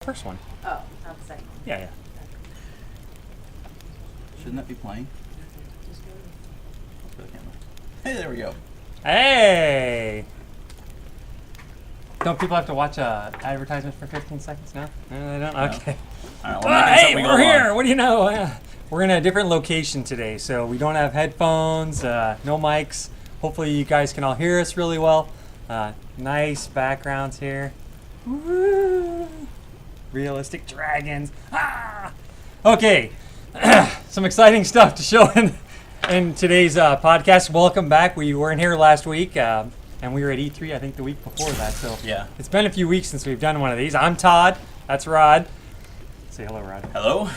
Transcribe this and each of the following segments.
First one. Oh, not the second one. Yeah, yeah. Shouldn't that be playing? Let's go to the camera. Hey, there we go. Hey! Don't people have to watch advertisements for 15 seconds now? No, they don't? No. Okay. All right, we're making Hey, something we're go here! on. What do you know? We're in a different location today, so we don't have headphones, no mics. Hopefully you guys can all hear us really well. Nice backgrounds here. Woo! Realistic dragons. Ah! Okay, some exciting stuff to show in today's podcast. Welcome back. We weren't here last week, and we were at E3, I think, the week before that. So Yeah. it's been a few weeks since we've done one of these. I'm Todd. That's Rod. Say hello, Rod. Hello.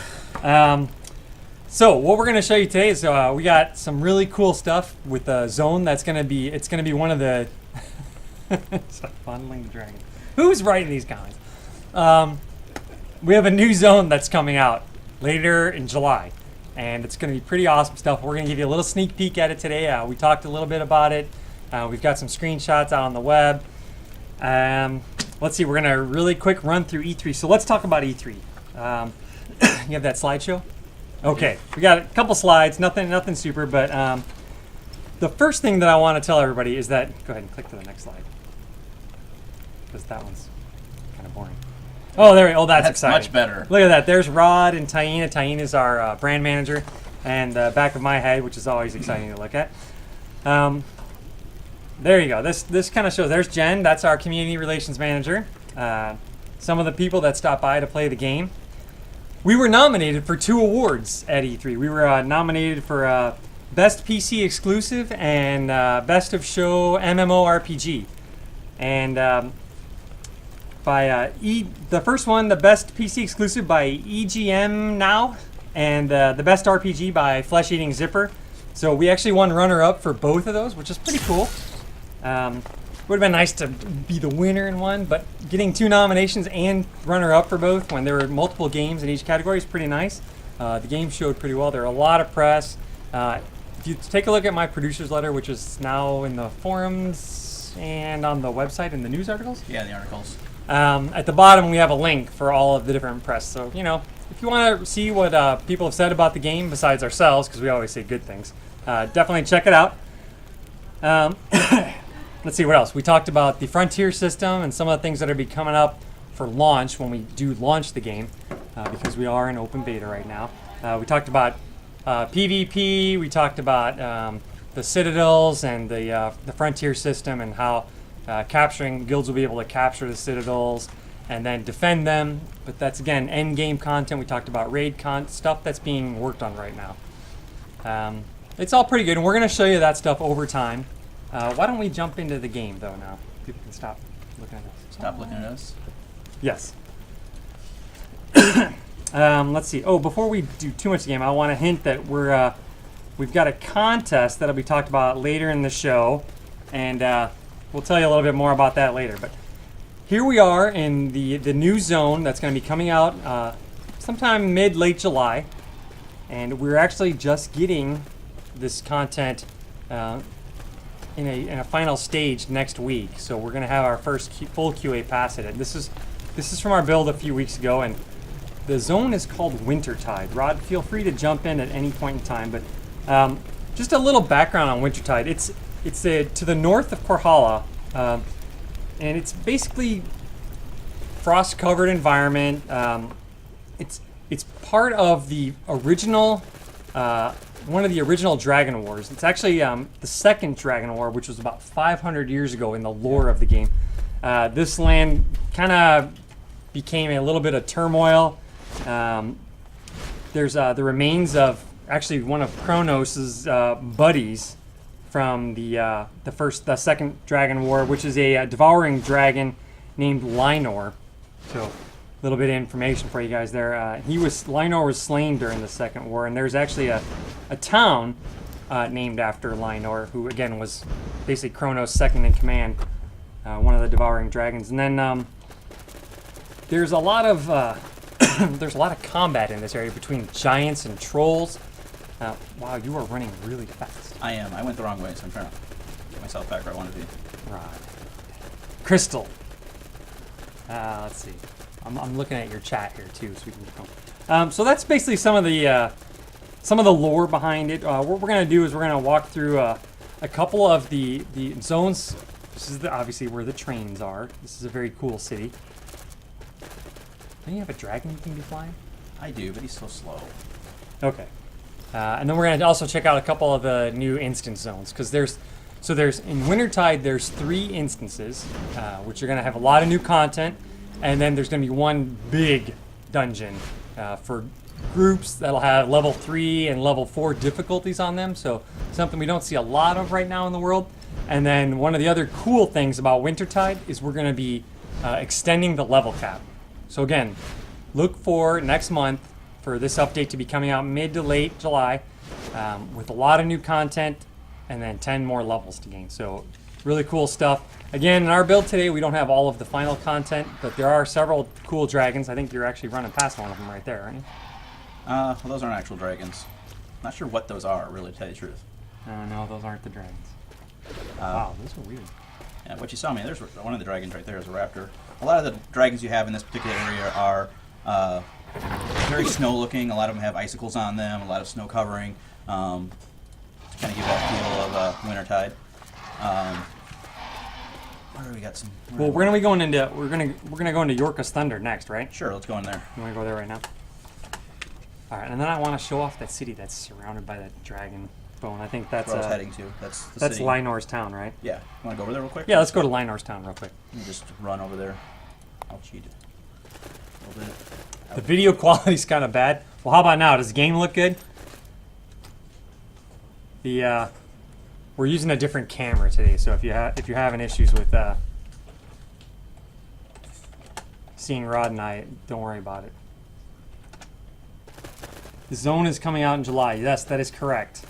So what we're going to show you today is we got some really cool stuff with the zone. It's going to be one of the stop fondling the dragon. Who's writing these comments? We have a new zone that's coming out later in July, and it's going to be pretty awesome stuff. We're going to give you a little sneak peek at it today. We talked a little bit about it. We've got some screenshots out on the web. Let's see. We're going to really quick run through E3. So let's talk about E3. You have that slideshow? Okay, we got a couple slides, nothing super, but the first thing that I want to tell everybody is that, go ahead and click to the next slide, because that one's kind of boring. Oh, there we go. Oh, that's exciting. Much better. Look at that. There's Rod and Taina. Taina is our brand manager, and the back of my head, which is always exciting to look at. There you go. This kind of shows. There's Jen. That's our community relations manager. Some of the people that stopped by to play the game. We were nominated for 2 awards at E3. We were nominated for Best PC Exclusive and Best of Show MMORPG. And by the first one, the Best PC Exclusive by EGM Now, and the Best RPG by Flesh Eating Zipper. So we actually won runner-up for both of those, which is pretty cool. Would have been nice to be the winner in one, but getting 2 nominations and runner-up for both when there were multiple games in each category is pretty nice. The game showed pretty well. There are a lot of press. If you take a look at my producer's letter, which is now in the forums and on the website in the news articles. Yeah, the articles. At the bottom, we have a link for all of the different press. So, you know, if you want to see what people have said about the game besides ourselves, because we always say good things, definitely check it out. Let's see what else. We talked about the Frontier system and some of the things that are be coming up for launch when we do launch the game, because we are in open beta right now. We talked about PvP. We talked about the Citadels and the Frontier system and how capturing guilds will be able to capture the Citadels and then defend them. But that's, again, end game content. We talked about raid stuff that's being worked on right now. It's all pretty good, and we're going to show you that stuff over time. Why don't we jump into the game, though, now? People can stop looking at us. Stop looking at us. Yes. Let's see. Oh, before we do too much game, I want to hint that we've got a contest that'll be talked about later in the show, and we'll tell you a little bit more about that later. But here we are in the new zone that's going to be coming out sometime mid-late July, and we're actually just getting this content in a final stage next week. So we're going to have our first full QA pass at it. This is from our build a few weeks ago, and the zone is called Wintertide. Rod, feel free to jump in at any point in time, but just a little background on Wintertide. It's to the north of Korhala, and it's basically frost-covered environment. It's part of the original. One of the original Dragon Wars. It's actually the second Dragon War, which was about 500 years ago in the lore of the game. This land kind of became a little bit of turmoil. There's the remains of actually one of Kronos' buddies from the second Dragon War, which is a devouring dragon named Lionel. So, a little bit of information for you guys there. Lionel was slain during the Second War, and there's actually a town named after Lionel, who again was basically Kronos' second in command, one of the devouring dragons. And then there's a lot of combat in this area between giants and trolls. Wow, you are running really fast. I am. I went the wrong way, so I'm trying to get myself back where I want to be. Right. Crystal. Let's see. I'm looking at your chat here too, so we can get going. So that's basically some of the lore behind it. What we're gonna do is we're gonna walk through a couple of the zones. This is obviously where the trains are. This is a very cool city. Don't you have a dragon you can be flying? I do, but he's so slow. Okay. And then we're going to also check out a couple of the new instance zones, because there's in Wintertide there's 3 instances, which are going to have a lot of new content, and then there's going to be one big dungeon for groups that'll have level 3 and level 4 difficulties on them, so something we don't see a lot of right now in the world. And then one of the other cool things about Wintertide is we're going to be extending the level cap. So again, look for next month for this update to be coming out mid to late July with a lot of new content and then 10 more levels to gain. So really cool stuff. Again, in our build today, we don't have all of the final content, but there are several cool dragons. I think you're actually running past one of them right there, aren't you? Well, those aren't actual dragons. Not sure what those are, really, to tell you the truth. No, those aren't the dragons. Wow, those are weird. Yeah, what you saw, man, there's one of the dragons right there is a raptor. A lot of the dragons you have in this particular area are very snow-looking. A lot of them have icicles on them, a lot of snow covering, to kind of give that feel of Wintertide. Where do we got some? Well, we're gonna go into Yorka's Thunder next, right? Sure, let's go in there. You want to go there right now? All right, and then I want to show off that city that's surrounded by that dragon bone. I think that's where I was heading to. That's the that's city. Lionor's town, right? Yeah. You want to go over there real quick? Yeah, let's go to Lionor's town real quick. Let me just run over there. I'll cheat it. A little bit. The video quality's kind of bad. Well, how about now? Does the game look good? We're using a different camera today, so if you're having issues with seeing Rod and I, don't worry about it. The zone is coming out in July. Yes, that is correct.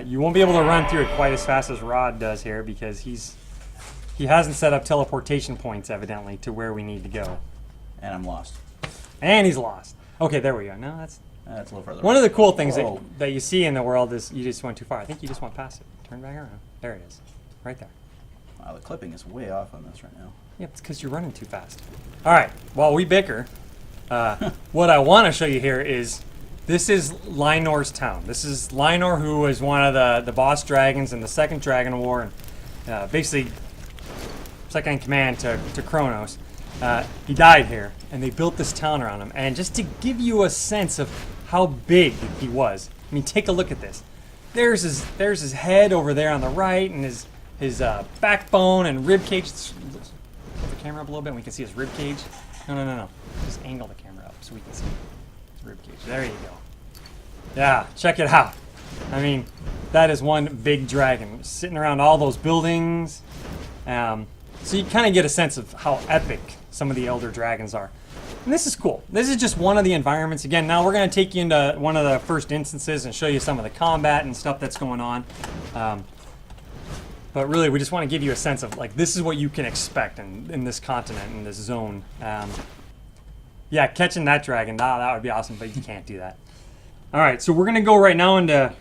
You won't be able to run through it quite as fast as Rod does here because he hasn't set up teleportation points evidently to where we need to go. And I'm lost. And he's lost. Okay, there we go. No, that's a little further. one of the cool things that you see in the world is you just went too far. I think you just went past it. Turn back around. There it is. Right there. Wow, the clipping is way off on this right now. Yeah, it's because you're running too fast. All right, while we bicker, what I want to show you here is this is Lionor's town. This is Lionel, who was one of the boss dragons in the Second Dragon War, and basically second in command to Kronos. He died here, and they built this town around him. And just to give you a sense of how big he was, I mean, take a look at this. There's his head over there on the right, and his backbone and rib cage. Put the camera up a little bit, and we can see his rib cage. No. Just angle the camera up so we can see his rib cage. There you go. Yeah, check it out. I mean, that is one big dragon sitting around all those buildings. So you kind of get a sense of how epic some of the elder dragons are. And this is cool. This is just one of the environments. Again, now we're going to take you into one of the first instances and show you some of the combat and stuff that's going on. But really, we just want to give you a sense of, like, this is what you can expect in this continent, in this zone. Yeah, catching that dragon, that would be awesome, but you can't do that. All right, so we're going to go right now into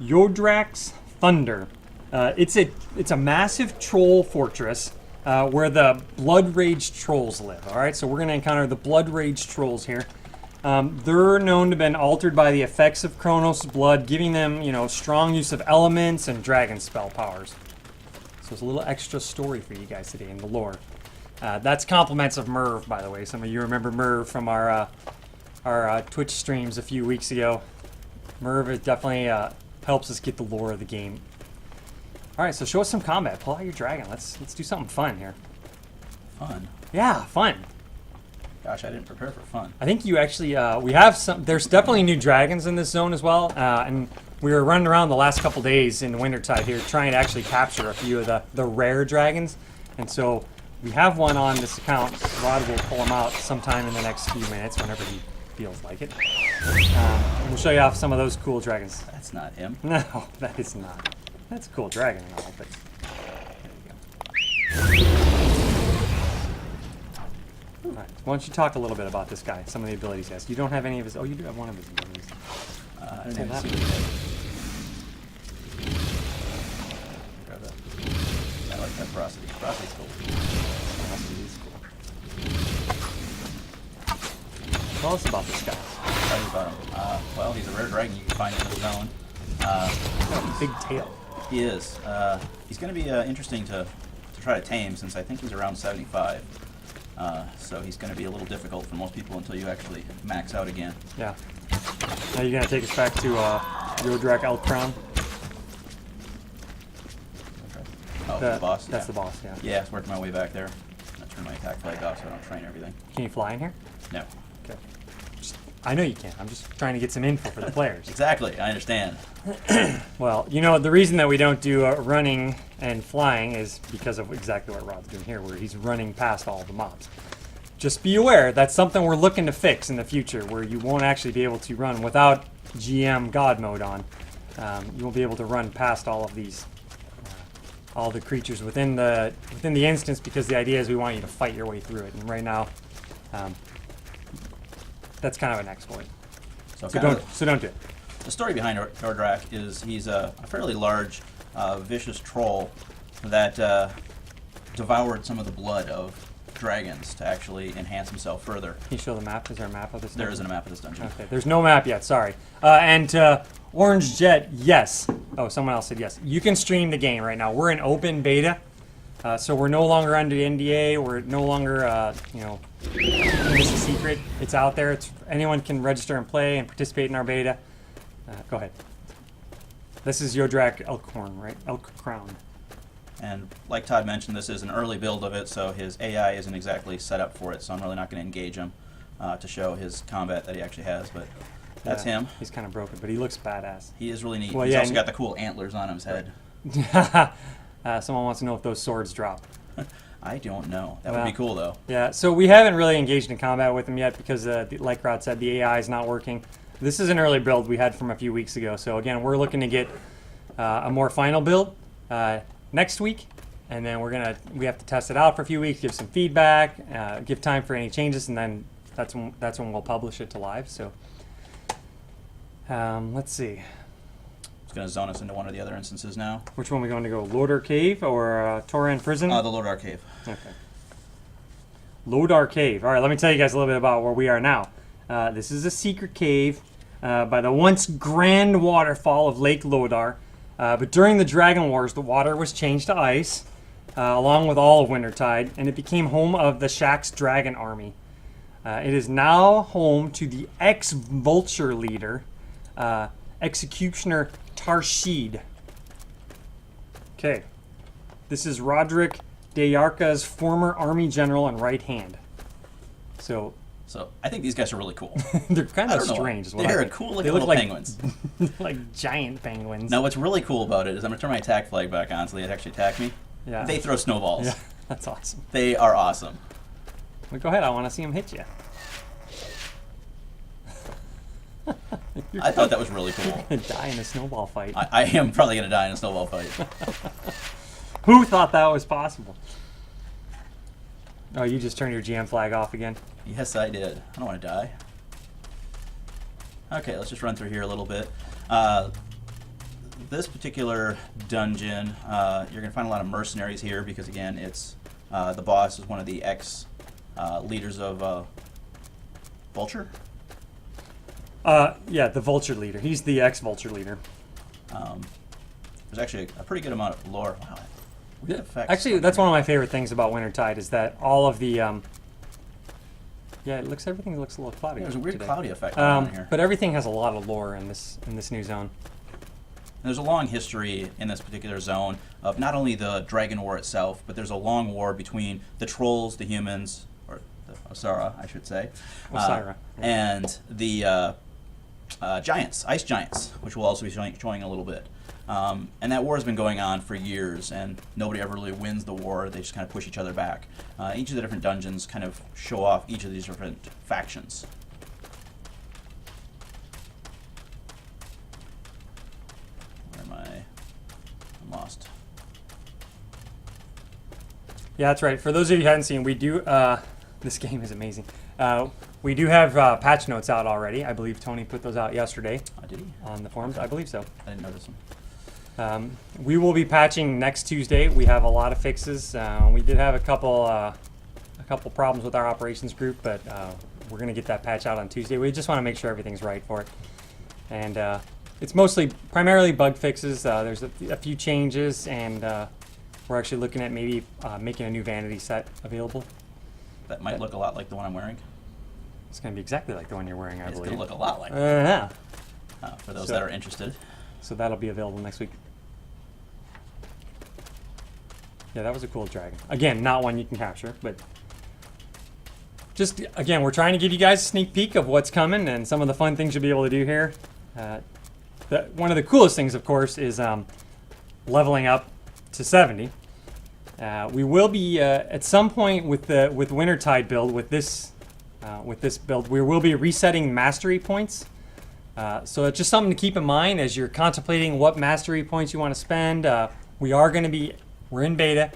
Yodrak's Thunder. It's a massive troll fortress where the Blood Rage trolls live. All right, so we're going to encounter the Blood Rage trolls here. They're known to have been altered by the effects of Kronos' blood, giving them, strong use of elements and dragon spell powers. So it's a little extra story for you guys today in the lore. That's compliments of Merv, by the way. Some of you remember Merv from our Twitch streams a few weeks ago. Merv is definitely helps us get the lore of the game. All right, so show us some combat. Pull out your dragon. Let's do something fun here. Fun? Yeah, fun. Gosh, I didn't prepare for fun. I think you actually, we have some, there's definitely new dragons in this zone as well. And we were running around the last couple days in Wintertide here trying to actually capture a few of the rare dragons. And so we have one on this account. Rod will pull him out sometime in the next few minutes whenever he feels like it. And we'll show you off some of those cool dragons. That's not him. No, that is not. That's a cool dragon and all, but there you go. Alright, why don't you talk a little bit about this guy, some of the abilities he has. You don't have any of his... Oh, you do have one of his abilities. I don't have that. Grab that. I like that ferocity. Ferocity's cool. Tell us about this guy. I'll tell you about him. Well, he's a rare dragon you can find in the zone. He's got a big tail. He is. He's going to be interesting to try to tame, since I think he's around 75. So he's going to be a little difficult for most people until you actually max out again. Yeah. Now you're going to take us back to Yodrak Elk Crown? Oh, the boss? That's the boss, yeah. Yeah, it's working my way back there. I'm going to turn my attack flag off so I don't train everything. Can you fly in here? No. Okay. I know you can. I'm just trying to get some info for the players. Exactly, I understand. Well, you know, the reason that we don't do running and flying is because of exactly what Rod's doing here, where he's running past all the mobs. Just be aware, that's something we're looking to fix in the future, where you won't actually be able to run without GM God mode on. You won't be able to run past all of these, all the creatures within the instance, because the idea is we want you to fight your way through it. And right now, that's kind of an exploit. So don't do it. The story behind Yodrak is he's a fairly large, vicious troll that devoured some of the blood of dragons to actually enhance himself further. Can you show the map? Is there a map of this dungeon? There isn't a map of this dungeon. Okay, there's no map yet, sorry. And Orange Jet, yes. Oh, someone else said yes. You can stream the game right now. We're in open beta, so we're no longer under NDA. We're no longer, you know, it's a secret. It's out there. Anyone can register and play and participate in our beta. Go ahead. This is Yodrak Elkhorn, right? Elk Crown. And like Todd mentioned, this is an early build of it, so his AI isn't exactly set up for it, so I'm really not going to engage him to show his combat that he actually has, but that's him. He's kind of broken, but he looks badass. He is really neat. Well, He's yeah, also got the cool antlers on his head. Someone wants to know if those swords drop. I don't know. That would be cool, though. Yeah, so we haven't really engaged in combat with him yet because, like Rod said, the AI is not working. This is an early build we had from a few weeks ago, so again, we're looking to get a more final build next week, and then we have to test it out for a few weeks, give some feedback, give time for any changes, and then that's when we'll publish it to live. So let's see. It's going to zone us into one of the other instances now. Which one are we going to go? Lodar Cave or Toran Prison? The Lodar Cave. Okay. Lodar Cave. All right, let me tell you guys a little bit about where we are now. This is a secret cave by the once grand waterfall of Lake Lodar. But during the Dragon Wars, the water was changed to ice, along with all of Wintertide, and it became home of the Shaxx Dragon Army. It is now home to the ex-Vulture leader, Executioner Tarshid. Okay. This is Roderick Dayarka's former army general and right hand. So I think these guys are really cool. they're kind of strange. They're cool looking little penguins. Like giant penguins. Now, what's really cool about it is I'm going to turn my attack flag back on so they actually attack me. Yeah. They throw snowballs. Yeah, that's awesome. They are awesome. Well, go ahead. I want to see them hit you. I thought that was really cool. You're going to die in a snowball fight. I am probably going to die in a snowball fight. Who thought that was possible? Oh, you just turned your GM flag off again? Yes, I did. I don't want to die. Okay, let's just run through here a little bit. This particular dungeon, you're going to find a lot of mercenaries here because, again, it's the boss is one of the ex-leaders of Vulture? Yeah, the Vulture leader. He's the ex-Vulture leader. There's actually a pretty good amount of lore. Wow. Yeah. Actually, that's one of my favorite things about Wintertide is that all of the yeah, everything looks a little cloudy. Yeah, there's a weird today. cloudy effect going on here. But everything has a lot of lore in this new zone. There's a long history in this particular zone of not only the Dragon War itself, but there's a long war between the trolls, the humans, or the Osara, I should say, and the giants, ice giants, which we'll also be showing a little bit. And that war has been going on for years, and nobody ever really wins the war. They just kind of push each other back. Each of the different dungeons kind of show off each of these different factions. Where am I? I'm lost. Yeah, that's right. For those of you who haven't seen, we do. This game is amazing. We do have patch notes out already. I believe Tony put those out yesterday. Did he? On the forums. I believe so. I didn't notice them. We will be patching next Tuesday. We have a lot of fixes. We did have a couple problems with our operations group, but we're going to get that patch out on Tuesday. We just want to make sure everything's right for it. And it's primarily bug fixes. There's a few changes, and we're actually looking at maybe making a new vanity set available. That might look a lot like the one I'm wearing. It's going to be exactly like the one you're wearing, I believe. It's going to look a lot like yeah. For those that are interested. So that'll be available next week. Yeah, that was a cool dragon. Again, not one you can capture, but just, again, we're trying to give you guys a sneak peek of what's coming and some of the fun things you'll be able to do here. One of the coolest things, of course, is leveling up to 70. We will be at some point with Wintertide build, with this build, we will be resetting mastery points. So it's just something to keep in mind as you're contemplating what mastery points you want to spend. We're in beta.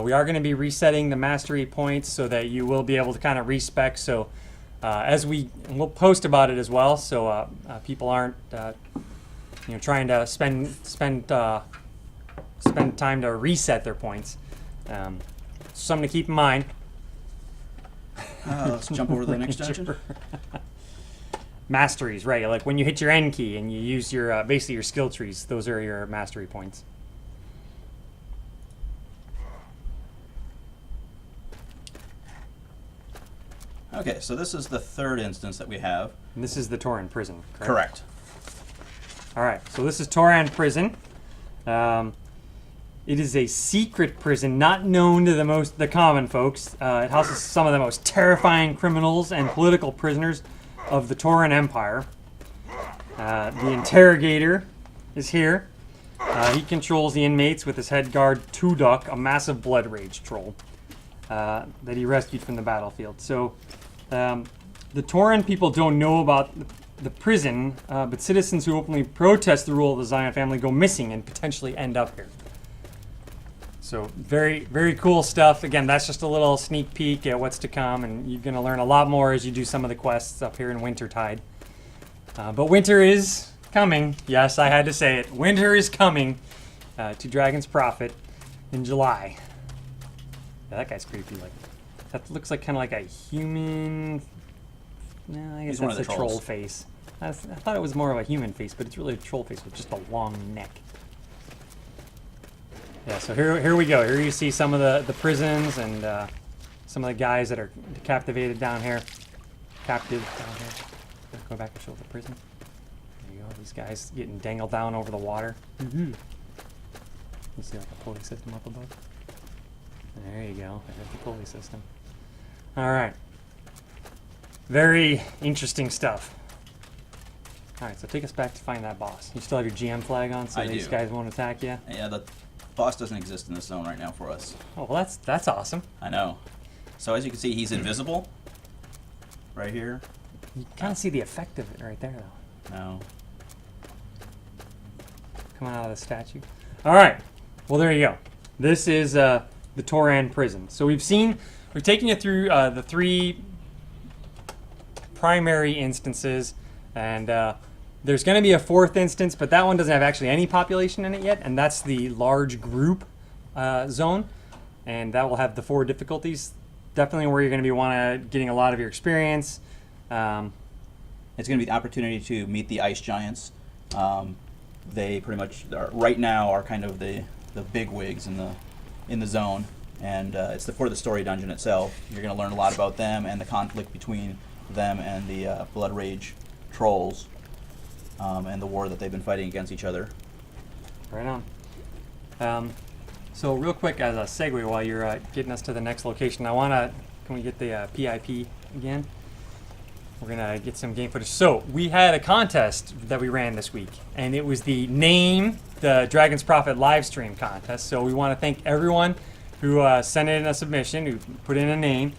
We are going to be resetting the mastery points so that you will be able to kind of respec. So we'll post about it as well, so people aren't trying to spend time to reset their points. Something to keep in mind. Let's jump over to the next dungeon. Masteries, right? Like when you hit your N key and you use your basically your skill trees, those are your mastery points. Okay, so this is the third instance that we have. And this is the Toran prison, correct? Correct. All right, so this is Toran prison. It is a secret prison, not known to the common folks. It houses some of the most terrifying criminals and political prisoners of the Toran Empire. The interrogator is here. He controls the inmates with his head guard Tuduk, a massive blood rage troll that he rescued from the battlefield. So the Toran people don't know about the prison, but citizens who openly protest the rule of the Zion family go missing and potentially end up here. So very, very cool stuff. Again, that's just a little sneak peek at what's to come, and you're going to learn a lot more as you do some of the quests up here in Wintertide. But winter is coming. Yes, I had to say it. Winter is coming to Dragon's Prophet in July. Yeah, that guy's creepy. Like, that looks like kind of like a human. No, I guess that's a troll face. I thought it was more of a human face, but it's really a troll face with just a long neck. Yeah, so here we go. Here you see some of the prisons and some of the guys that are captivated down here. Captive down here. Go back and show the prison. There you go. These guys getting dangled down over the water. You see like a pulley system up above? There you go. There's the pulley system. All right. Very interesting stuff. All right, so take us back to find that boss. You still have your GM flag on, so these guys won't attack you? Yeah, the boss doesn't exist in this zone right now for us. Oh, well, that's awesome. I know. So as you can see, he's invisible. Right here. You kind of see the effect of it right there, though. No. Coming out of the statue. All right. Well, there you go. This is the Toran prison. So we've taken you through the three primary instances, and there's going to be a fourth instance, but that one doesn't have actually any population in it yet, and that's the large group zone, and that will have the 4 difficulties. Definitely where you're going to be getting a lot of your experience. It's going to be the opportunity to meet the ice giants. They pretty much right now are kind of the big wigs in the zone, and it's for the story dungeon itself. You're going to learn a lot about them and the conflict between them and the blood rage trolls, and the war that they've been fighting against each other. Right on. So real quick as a segue while you're getting us to the next location, can we get the PIP again? We're gonna get some game footage. So we had a contest that we ran this week, and it was the Dragon's Prophet live stream contest. So we want to thank everyone who sent in a submission, who put in a name,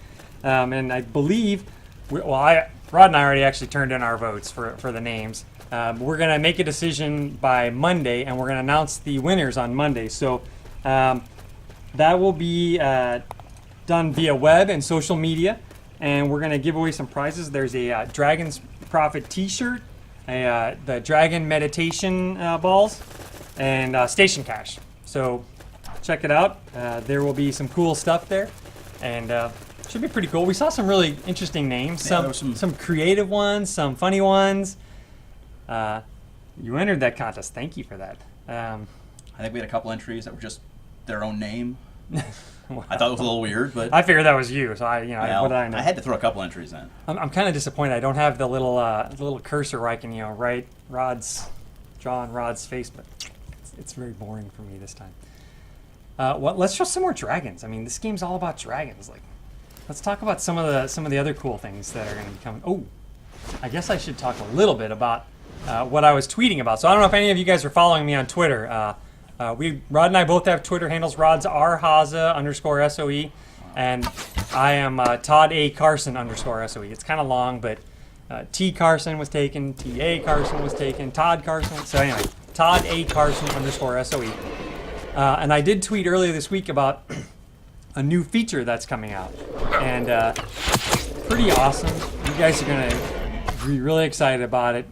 and I believe, Rod and I already actually turned in our votes for the names. We're gonna make a decision by Monday, and we're gonna announce the winners on Monday. So that will be done via web and social media. And we're going to give away some prizes. There's a Dragon's Prophet t-shirt, the Dragon Meditation balls, and Station Cash. So check it out. There will be some cool stuff there. And Should be pretty cool. We saw some really interesting names. Yeah, Some creative ones, some funny ones. You entered that contest. Thank you for that. I think we had a couple entries that were just their own name. Wow. I thought it was a little weird, but I figured that was you. So what did I know? I had to throw a couple entries in. I'm kind of disappointed. I don't have the little cursor where I can write draw on Rod's face, but it's very boring for me this time. Well, let's show some more dragons. I mean, this game's all about dragons. Like, let's talk about some of the other cool things that are going to be coming. Oh, I guess I should talk a little bit about what I was tweeting about. So I don't know if any of you guys are following me on Twitter. Rod and I both have Twitter handles. Rod's _SOE, and I am Todd A. Carson _SOE. It's kind of long, but T. Carson was taken, T.A. Carson was taken, Todd Carson. So anyway, Todd A. Carson _SOE. And I did tweet earlier this week about a new feature that's coming out, and pretty awesome. You guys are going to be really excited about it.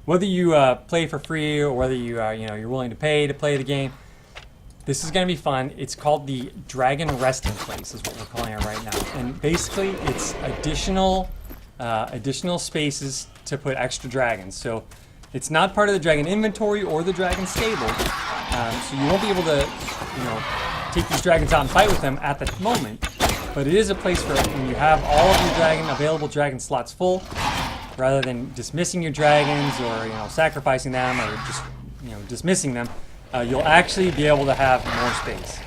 Whether you play for free or whether you're willing to pay to play the game, this is going to be fun. It's called the Dragon Resting Place, is what we're calling it right now. And basically, it's additional spaces to put extra dragons. So it's not part of the dragon inventory or the dragon stable. So you won't be able to, take these dragons out and fight with them at the moment. But it is a place for when you have all of your available dragon slots full, rather than dismissing your dragons or sacrificing them or just dismissing them, you'll actually be able to have more space.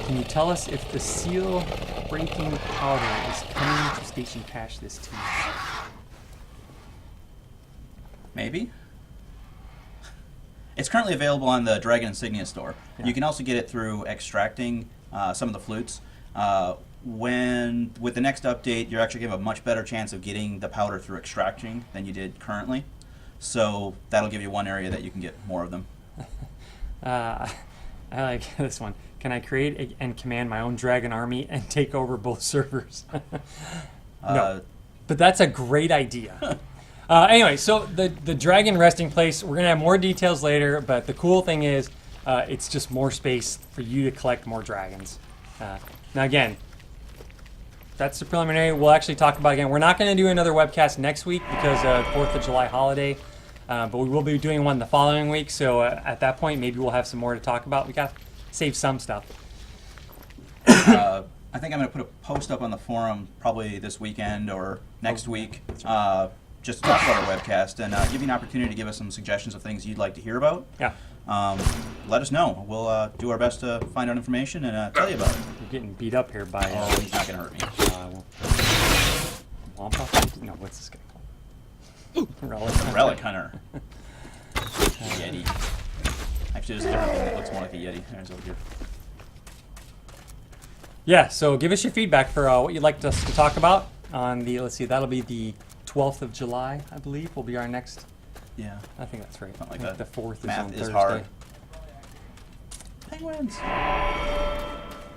Can you tell us if the seal breaking powder is coming to Station Cache this Tuesday? Maybe. It's currently available on the Dragon Insignia store. Yeah. You can also get it through extracting some of the flutes. With the next update, you're actually going to have a much better chance of getting the powder through extracting than you did currently. So that'll give you one area that you can get more of them. I like this one. Can I create and command my own dragon army and take over both servers? No, but that's a great idea. Anyway, so the dragon resting place, we're going to have more details later, but the cool thing is it's just more space for you to collect more dragons. Now again, that's the preliminary. We'll actually talk about it again. We're not going to do another webcast next week because of 4th of July holiday, but we will be doing one the following week, so at that point maybe we'll have some more to talk about. We got to save some stuff. I think I'm going to put a post up on the forum probably this weekend or next week. Just to talk about our webcast and give you an opportunity to give us some suggestions of things you'd like to hear about. Yeah. Let us know. We'll do our best to find out information and tell you about it. You're getting beat up here by... Oh, he's not going to hurt me. Wampa? No, what's this guy called? Relic Hunter. Yeti. Actually, there's a different thing that looks more like a Yeti. There's over here. Yeah, so give us your feedback for what you'd like us to talk about on the... Let's see, that'll be the 12th of July, I believe, will be our next... Yeah. I think that's right. Something like that. The 4th Math is on is Thursday. hard. Penguins.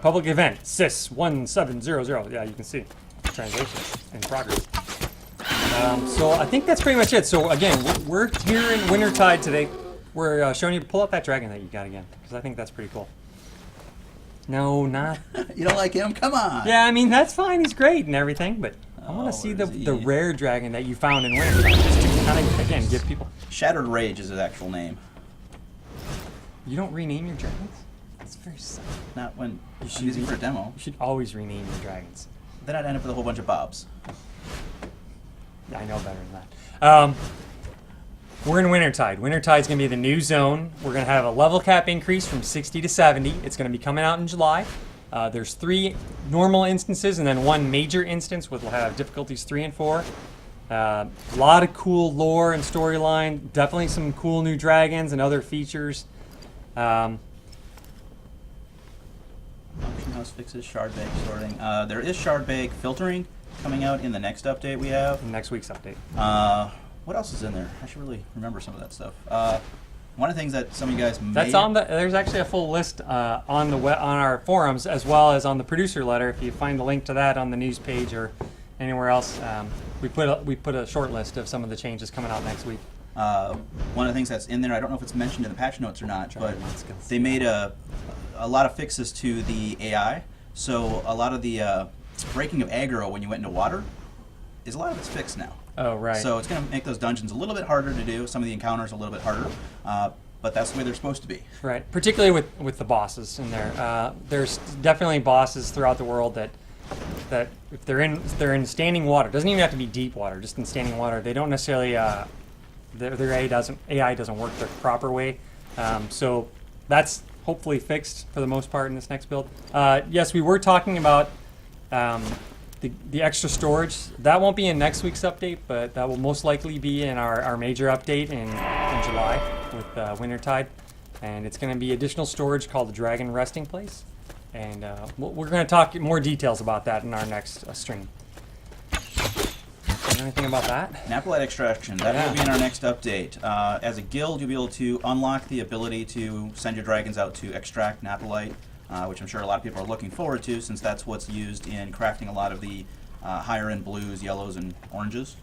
Public event, CIS 1700. Yeah, you can see. Translations in progress. So I think that's pretty much it. So again, we're here in Wintertide today. We're showing you, pull up that dragon that you got again, because I think that's pretty cool. No, not... You don't like him? Come on. Yeah, I mean, that's fine. He's great and everything, but I want to see the rare dragon that you found in Wintertide, just to kind of, again, give people... Shattered Rage is his actual name. You don't rename your dragons? That's very sad. Not when I'm using for a demo. You should always rename your dragons. Then I'd end up with a whole bunch of Bobs. Yeah, I know better than that. We're in Wintertide. Wintertide's going to be the new zone. We're going to have a level cap increase from 60 to 70. It's going to be coming out in July. There's 3 normal instances and then 1 major instance, which will have difficulties 3 and 4. A lot of cool lore and storyline. Definitely some cool new dragons and other features. Auction house fixes shard bag sorting. There is shard bag filtering coming out in the next update we have. Next week's update. What else is in there? I should really remember some of that stuff. One of the things that some of you guys may... That's on the... There's actually a full list on our forums as well as on the producer letter. If you find the link to that on the news page or anywhere else, we put a short list of some of the changes coming out next week. One of the things that's in there, I don't know if it's mentioned in the patch notes or not, but they made a a lot of fixes to the AI. So a lot of the breaking of aggro when you went into water is a lot of it's fixed now. Oh, right. So it's going to make those dungeons a little bit harder to do. Some of the encounters a little bit harder, but that's the way they're supposed to be. Right, particularly with the bosses in there. There's definitely bosses throughout the world that if they're in standing water, doesn't even have to be deep water, just in standing water, they don't necessarily their AI doesn't work the proper way. So that's hopefully fixed for the most part in this next build. Yes, we were talking about the extra storage. That won't be in next week's update, but that will most likely be in our major update in July with Wintertide. And it's going to be additional storage called the Dragon Resting Place. And we're going to talk more details about that in our next stream. Is there anything about that? Napolite extraction. That will be in our next update. As a guild, you'll be able to unlock the ability to send your dragons out to extract Napolite, which I'm sure a lot of people are looking forward to, since that's what's used in crafting a lot of the higher-end blues, yellows, and oranges.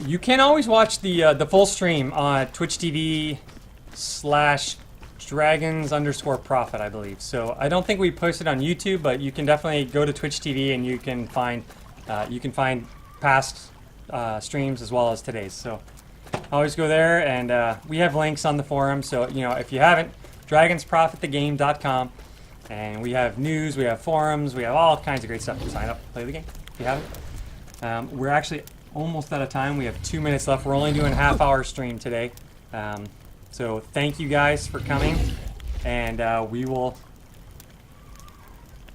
You can always watch the full stream on Twitch TV /dragons_profit, I believe. So I don't think we posted on YouTube, but you can definitely go to Twitch TV and you can find past streams as well as today's. So always go there, and we have links on the forum. So if you haven't, dragonsprofitthegame.com, and we have news, we have forums, we have all kinds of great stuff to sign up, play the game if you haven't. We're actually almost out of time. We have 2 minutes left. We're only doing a half-hour stream today. So thank you guys for coming, and we will.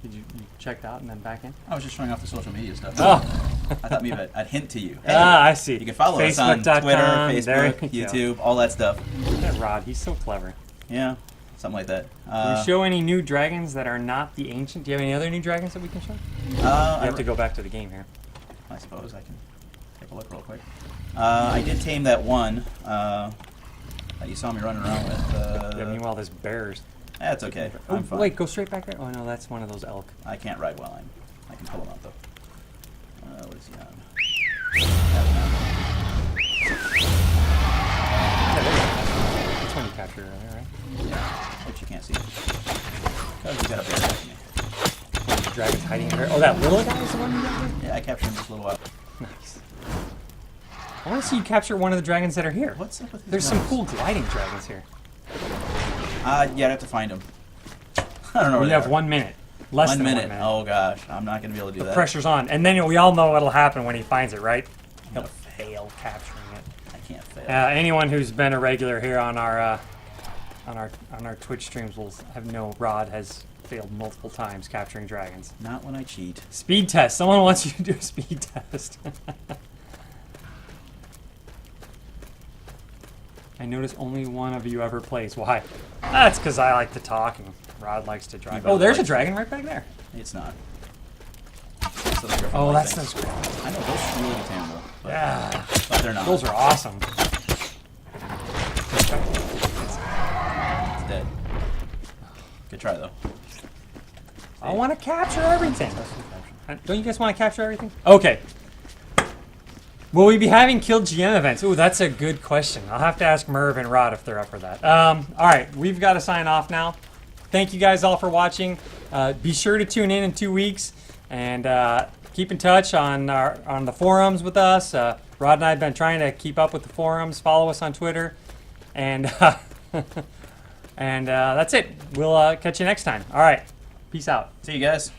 Did you checked out and then back in? I was just showing off the social media stuff. Oh. I thought maybe I'd hint to you. Hey, I see. You can follow us on Twitter, Facebook, you YouTube, all that stuff. Look at Rod. He's so clever. Yeah, something like that. Do we show any new dragons that are not the ancient? Do you have any other new dragons that we can show? You have to go back to the game here. I suppose I can take a look real quick. I did tame that one that you saw me running around with. Yeah, meanwhile, there's bears. That's okay. I'm fine. Wait, go straight back there. Oh no, that's one of those elk. I can't ride well. I can pull him out though. What is he on? That's one you captured earlier, right? Yeah, which you can't see. Because he's got a bear next to me. Oh, the dragon's hiding in there. Oh, that little guy is the one you got here? Yeah, I captured him just a little while. Nice. I want to see you capture one of the dragons that are here. What's up with his There's some nose? cool gliding dragons here. Yeah, I'd have to find him. I don't know where We they have are. 1 minute. Less than 1 minute. Oh gosh, I'm not gonna be able to do that. Pressure's on, and then we all know what'll happen when he finds it, right? He'll fail capturing it. I can't fail. Anyone who's been a regular here on our Twitch streams will know Rod has failed multiple times capturing dragons. Not when I cheat. Speed test. Someone wants you to do a speed test. I notice only one of you ever plays. Why? That's because I like to talk and Rod likes to drive. Oh, there's a dragon right back there. It's not. Oh, that's those dragons. I know those are really attainable. But, Yeah. but they're not. Those are awesome. It's dead. Good try though. I want to capture everything. Don't you guys want to capture everything? Okay. Will we be having killed GM events? Ooh, that's a good question. I'll have to ask Merv and Rod if they're up for that. All right, we've got to sign off now. Thank you guys all for watching. Be sure to tune in 2 weeks and keep in touch on the forums with us. Rod and I have been trying to keep up with the forums. Follow us on Twitter, and and that's it. We'll catch you next time. All right, peace out. See you guys.